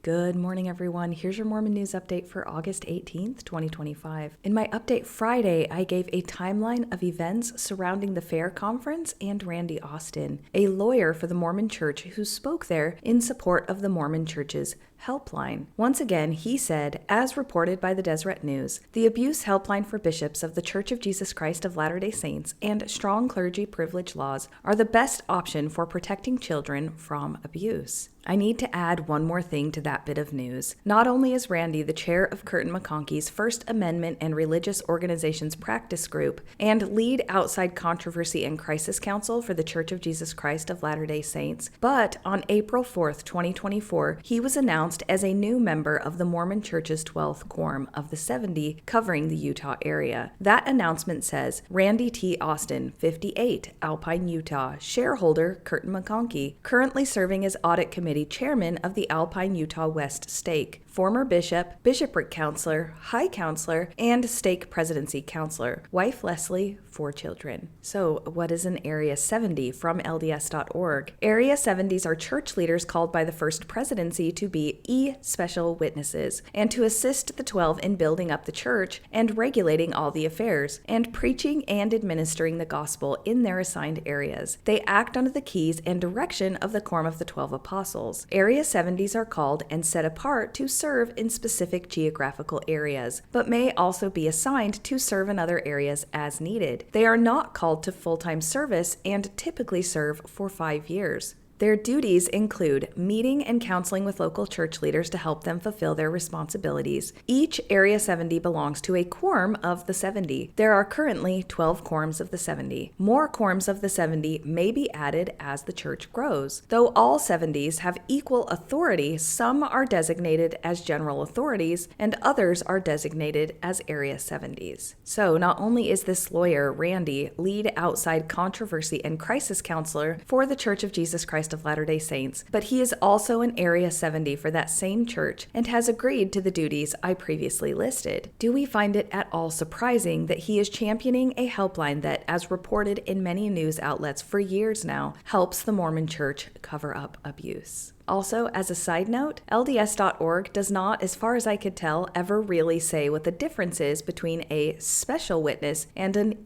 Good morning, everyone. Here's your Mormon news update for August 18th, 2025. In my update Friday, I gave a timeline of events surrounding the Fair Conference and Randy Austin, a lawyer for the Mormon Church who spoke there in support of the Mormon Church's helpline. Once again, he said, as reported by the Deseret News, the abuse helpline for bishops of the Church of Jesus Christ of Latter-day Saints and strong clergy privilege laws are the best option for protecting children from abuse. I need to add one more thing to that bit of news. Not only is Randy the chair of Curtin McConkey's First Amendment and Religious Organizations Practice Group and lead outside controversy and crisis counsel for the Church of Jesus Christ of Latter-day Saints, but on April 4th, 2024, he was announced as a new member of the Mormon Church's 12th Quorum of the 70 covering the Utah area. That announcement says, Randy T. Austin, 58, Alpine, Utah, shareholder Curtin McConkey, currently serving as Audit Committee Chairman of the Alpine, Utah West Stake, former bishop, bishopric counselor, high counselor, and stake presidency counselor, wife Leslie, 4 children. So what is an Area 70 from LDS.org? Area 70s are church leaders called by the First Presidency to be special witnesses and to assist the 12 in building up the church and regulating all the affairs and preaching and administering the gospel in their assigned areas. They act under the keys and direction of the Quorum of the 12 Apostles. Area 70s are called and set apart to serve in specific geographical areas, but may also be assigned to serve in other areas as needed. They are not called to full-time service and typically serve for 5 years. Their duties include meeting and counseling with local church leaders to help them fulfill their responsibilities. Each Area 70 belongs to a quorum of the 70. There are currently 12 quorums of the 70. More quorums of the 70 may be added as the church grows. Though all 70s have equal authority, some are designated as general authorities and others are designated as Area 70s. So not only is this lawyer, Randy, lead outside controversy and crisis counselor for the Church of Jesus Christ of Latter-day Saints, but he is also an Area 70 for that same church and has agreed to the duties I previously listed. Do we find it at all surprising that he is championing a helpline that, as reported in many news outlets for years now, helps the Mormon Church cover up abuse? Also, as a side note, LDS.org does not, as far as I could tell, ever really say what the difference is between a special witness and an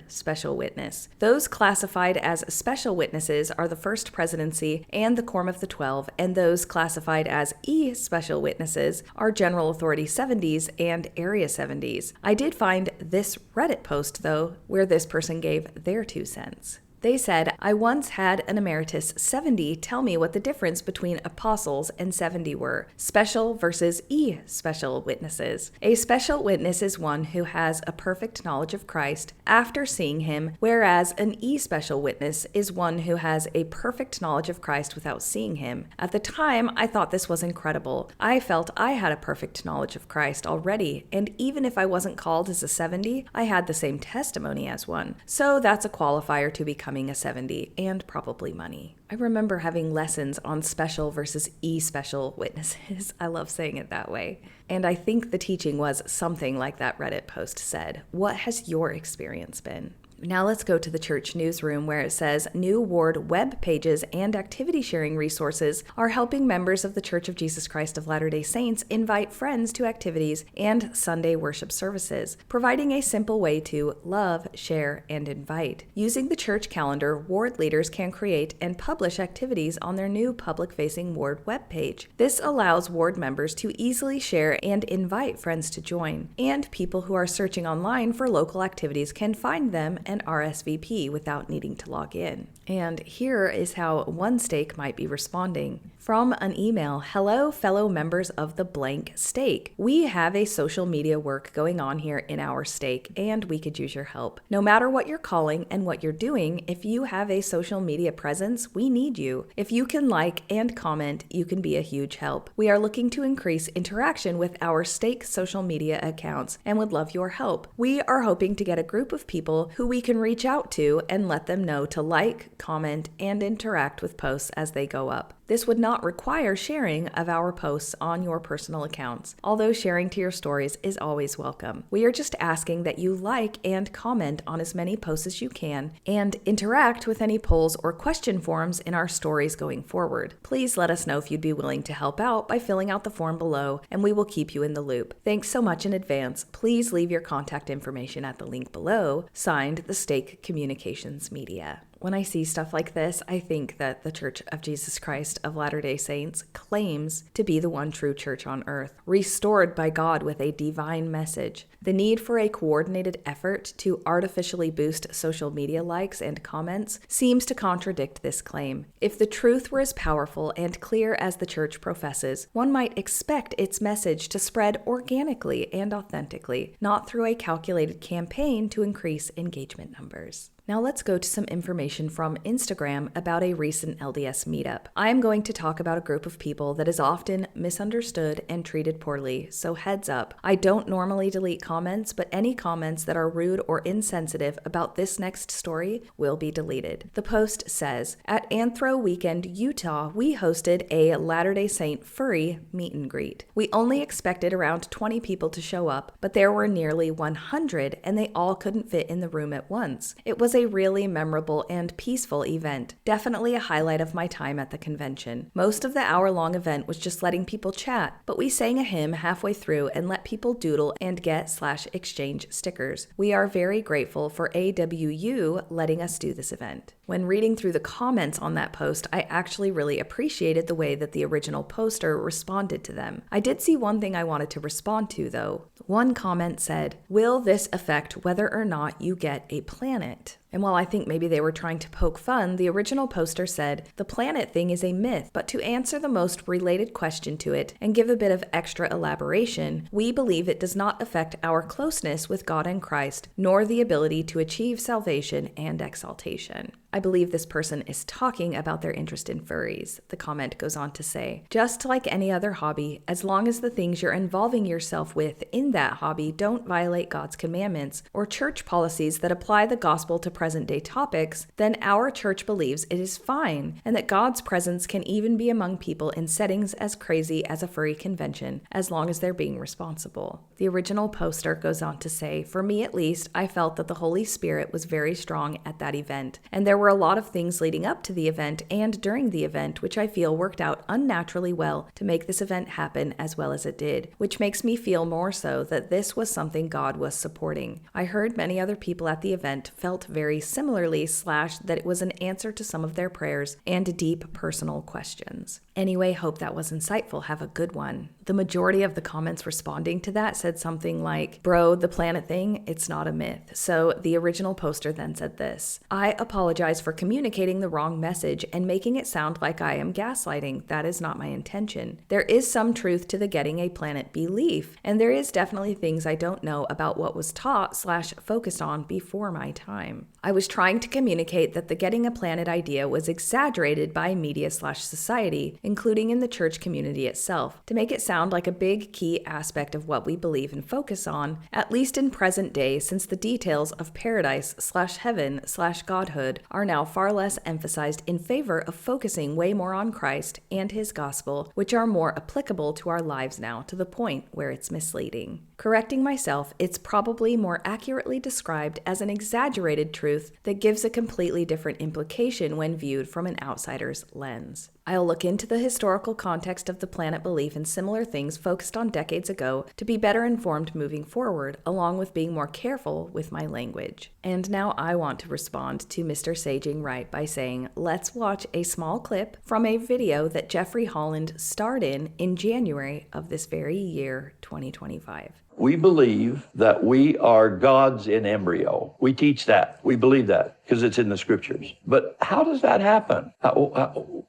special witness. Those classified as special witnesses are the First Presidency and the Quorum of the 12, and those classified as special witnesses are General Authority 70s and Area 70s. I did find this Reddit post, though, where this person gave their 2 cents. They said, I once had an emeritus 70 tell me what the difference between apostles and 70 were, special versus special witnesses. A special witness is one who has a perfect knowledge of Christ after seeing him, whereas an special witness is one who has a perfect knowledge of Christ without seeing him. At the time, I thought this was incredible. I felt I had a perfect knowledge of Christ already, and even if I wasn't called as a 70, I had the same testimony as one. So that's a qualifier to become a 70, and probably money. I remember having lessons on special versus special witnesses. I love saying it that way. And I think the teaching was something like that Reddit post said. What has your experience been? Now let's go to the church newsroom where it says new ward web pages and activity sharing resources are helping members of the Church of Jesus Christ of Latter-day Saints invite friends to activities and Sunday worship services, providing a simple way to love, share, and invite. Using the church calendar, ward leaders can create and publish activities on their new public-facing ward web page. This allows ward members to easily share and invite friends to join, and people who are searching online for local activities can find them and RSVP without needing to log in. And here is how one stake might be responding. From an email, hello fellow members of the blank stake. We have a social media work going on here in our stake and we could use your help. No matter what you're calling and what you're doing, if you have a social media presence, we need you. If you can like and comment, you can be a huge help. We are looking to increase interaction with our stake social media accounts and would love your help. We are hoping to get a group of people who we can reach out to and let them know to like, comment, and interact with posts as they go up. This would not not require sharing of our posts on your personal accounts, although sharing to your stories is always welcome. We are just asking that you like and comment on as many posts as you can and interact with any polls or question forms in our stories going forward. Please let us know if you'd be willing to help out by filling out the form below, and we will keep you in the loop. Thanks so much in advance. Please leave your contact information at the link below. Signed, The Stake Communications Media. When I see stuff like this, I think that the Church of Jesus Christ of Latter-day Saints claims to be the one true church on earth, restored by God with a divine message. The need for a coordinated effort to artificially boost social media likes and comments seems to contradict this claim. If the truth were as powerful and clear as the church professes, one might expect its message to spread organically and authentically, not through a calculated campaign to increase engagement numbers. Now let's go to some information from Instagram about a recent LDS meetup. I am going to talk about a group of people that is often misunderstood and treated poorly, so heads up. I don't normally delete comments, but any comments that are rude or insensitive about this next story will be deleted. The post says, "At Anthro Weekend, Utah, we hosted a Latter-day Saint furry meet and greet. We only expected around 20 people to show up, but there were nearly 100 and they all couldn't fit in the room at once. It was a really memorable and peaceful event. Definitely a highlight of my time at the convention. Most of the hour-long event was just letting people chat, but we sang a hymn halfway through and let people doodle and get/exchange stickers. We are very grateful for AWU letting us do this event." When reading through the comments on that post, I actually really appreciated the way that the original poster responded to them. I did see one thing I wanted to respond to, though. One comment said, "Will this affect whether or not you get a planet?" And while I think maybe they were trying to poke fun, the original poster said, "The planet thing is a myth, but to answer the most related question to it and give a bit of extra elaboration, we believe it does not affect our closeness with God and Christ, nor the ability to achieve salvation and exaltation." I believe this person is talking about their interest in furries. The comment goes on to say, "Just like any other hobby, as long as the things you're involving yourself with in that hobby don't violate God's commandments or church policies that apply the gospel to present-day topics, then our church believes it is fine, and that God's presence can even be among people in settings as crazy as a furry convention, as long as they're being responsible." The original poster goes on to say, "For me at least, I felt that the Holy Spirit was very strong at that event, and there were a lot of things leading up to the event and during the event which I feel worked out unnaturally well to make this event happen as well as it did, which makes me feel more so that this was something God was supporting. I heard many other people at the event felt very similarly / that it was an answer to some of their prayers and deep personal questions." Anyway, hope that was insightful. Have a good one. The majority of the comments responding to that said something like, "Bro, the planet thing, it's not a myth." So the original poster then said this, "I apologize for communicating the wrong message and making it sound like I am gaslighting. That is not my intention. There is some truth to the getting a planet belief, and there is definitely things I don't know about what was taught / focused on before my time. I was trying to communicate that the getting a planet idea was exaggerated by media / society, including in the church community itself, to make it sound like a big key aspect of what we believe and focus on, at least in present day, since the details of paradise / heaven / godhood are now far less emphasized in favor of focusing way more on Christ and his gospel, which are more applicable to our lives now, to the point where it's misleading. Correcting myself, it's probably more accurately described as an exaggerated truth that gives a completely different implication when viewed from an outsider's lens. I'll look into the historical context of the planet belief and similar things focused on decades ago to be better informed moving forward, along with being more careful with my language." And now I want to respond to Mr. Saging Right by saying, let's watch a small clip from a video that Jeffrey Holland starred in January of this very year, 2025. We believe that we are gods in embryo. We teach that. We believe that because it's in the scriptures. But how does that happen?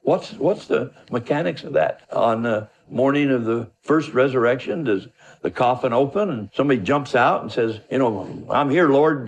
What's the mechanics of that? On the morning of the first resurrection, does the coffin open and somebody jumps out and says, "I'm here, Lord,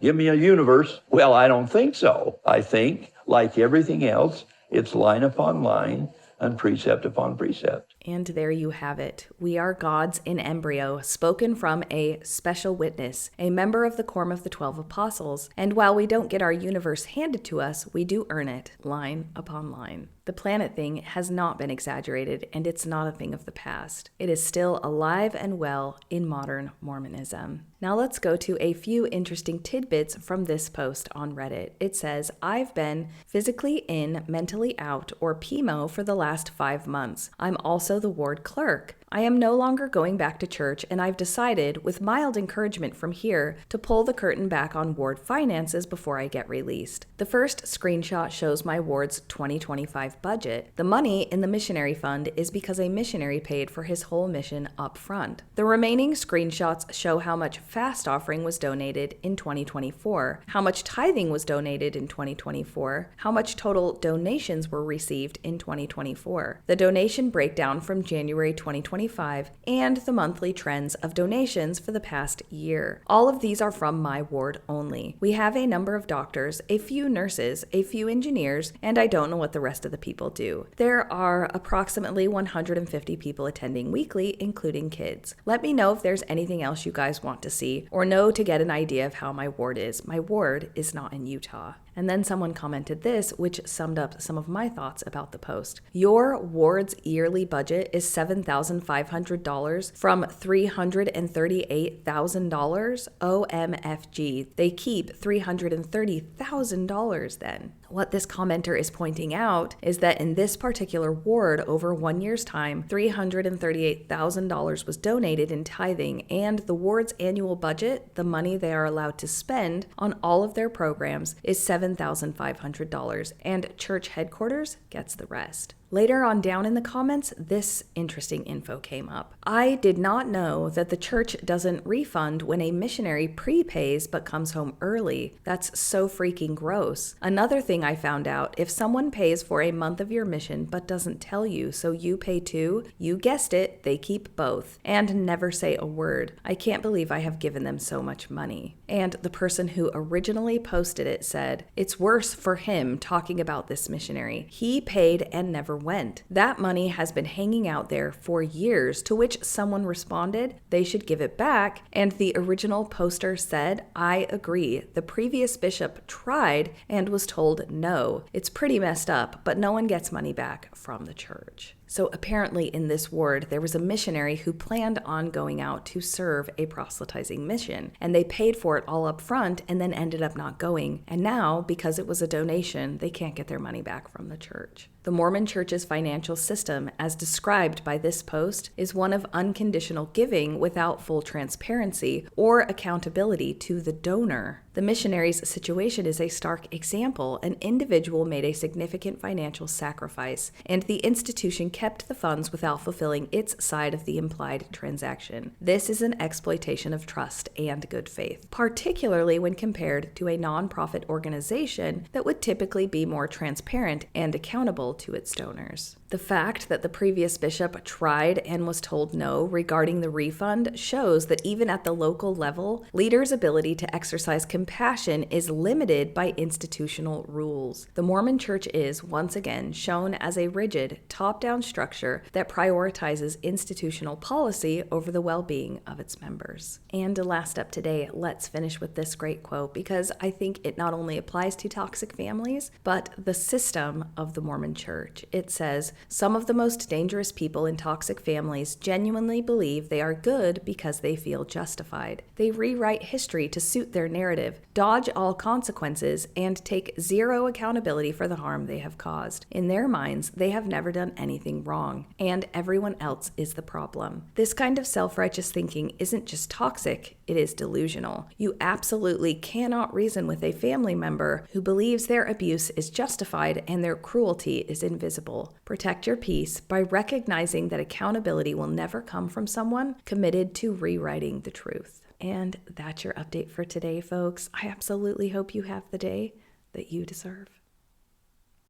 give me a universe"? Well, I don't think so. I think, like everything else, it's line upon line and precept upon precept. And there you have it. We are gods in embryo, spoken from a special witness, a member of the Quorum of the 12 Apostles. And while we don't get our universe handed to us, we do earn it, line upon line. The planet thing has not been exaggerated, and it's not a thing of the past. It is still alive and well in modern Mormonism. Now let's go to a few interesting tidbits from this post on Reddit. It says, I've been physically in, mentally out, or PMO for the last 5 months. I'm also the ward clerk. I am no longer going back to church, and I've decided, with mild encouragement from here, to pull the curtain back on ward finances before I get released. The first screenshot shows my ward's 2025 budget. The money in the missionary fund is because a missionary paid for his whole mission up front. The remaining screenshots show how much fast offering was donated in 2024, how much tithing was donated in 2024, how much total donations were received in 2024, the donation breakdown from January 2025, and the monthly trends of donations for the past year. All of these are from my ward only. We have a number of doctors, a few nurses, a few engineers, and I don't know what the rest of the people do. There are approximately 150 people attending weekly, including kids. Let me know if there's anything else you guys want to see or know to get an idea of how my ward is. My ward is not in Utah. And then someone commented this, which summed up some of my thoughts about the post. Your ward's yearly budget is $7,500 from $338,000? OMFG. They keep $330,000 then. What this commenter is pointing out is that in this particular ward, over 1 year's time, $338,000 was donated in tithing, and the ward's annual budget, the money they are allowed to spend on all of their programs, is $7,500, and church headquarters gets the rest. Later on down in the comments, this interesting info came up. I did not know that the church doesn't refund when a missionary prepays but comes home early. That's so freaking gross. Another thing I found out, if someone pays for a month of your mission but doesn't tell you, so you pay too, you guessed it, they keep both and never say a word. I can't believe I have given them so much money. And the person who originally posted it said, it's worse for him talking about this missionary. He paid and never went. That money has been hanging out there for years, to which someone responded, they should give it back. And the original poster said, I agree. The previous bishop tried and was told no. It's pretty messed up, but no one gets money back from the church. So apparently in this ward, there was a missionary who planned on going out to serve a proselytizing mission, and they paid for it all up front and then ended up not going. And now, because it was a donation, they can't get their money back from the church. The Mormon Church's financial system, as described by this post, is one of unconditional giving without full transparency or accountability to the donor. The missionary's situation is a stark example. An individual made a significant financial sacrifice, and the institution kept the funds without fulfilling its side of the implied transaction. This is an exploitation of trust and good faith, particularly when compared to a nonprofit organization that would typically be more transparent and accountable to its donors. The fact that the previous bishop tried and was told no regarding the refund shows that even at the local level, leaders' ability to exercise compassion is limited by institutional rules. The Mormon Church is, once again, shown as a rigid, top-down structure that prioritizes institutional policy over the well-being of its members. And last up today, let's finish with this great quote, because I think it not only applies to toxic families, but the system of the Mormon Church. It says, some of the most dangerous people in toxic families genuinely believe they are good because they feel justified. They rewrite history to suit their narrative, dodge all consequences, and take zero accountability for the harm they have caused. In their minds, they have never done anything wrong, and everyone else is the problem. This kind of self-righteous thinking isn't just toxic, it is delusional. You absolutely cannot reason with a family member who believes their abuse is justified and their cruelty is invisible. Protect your peace by recognizing that accountability will never come from someone committed to rewriting the truth. And that's your update for today, folks. I absolutely hope you have the day that you deserve.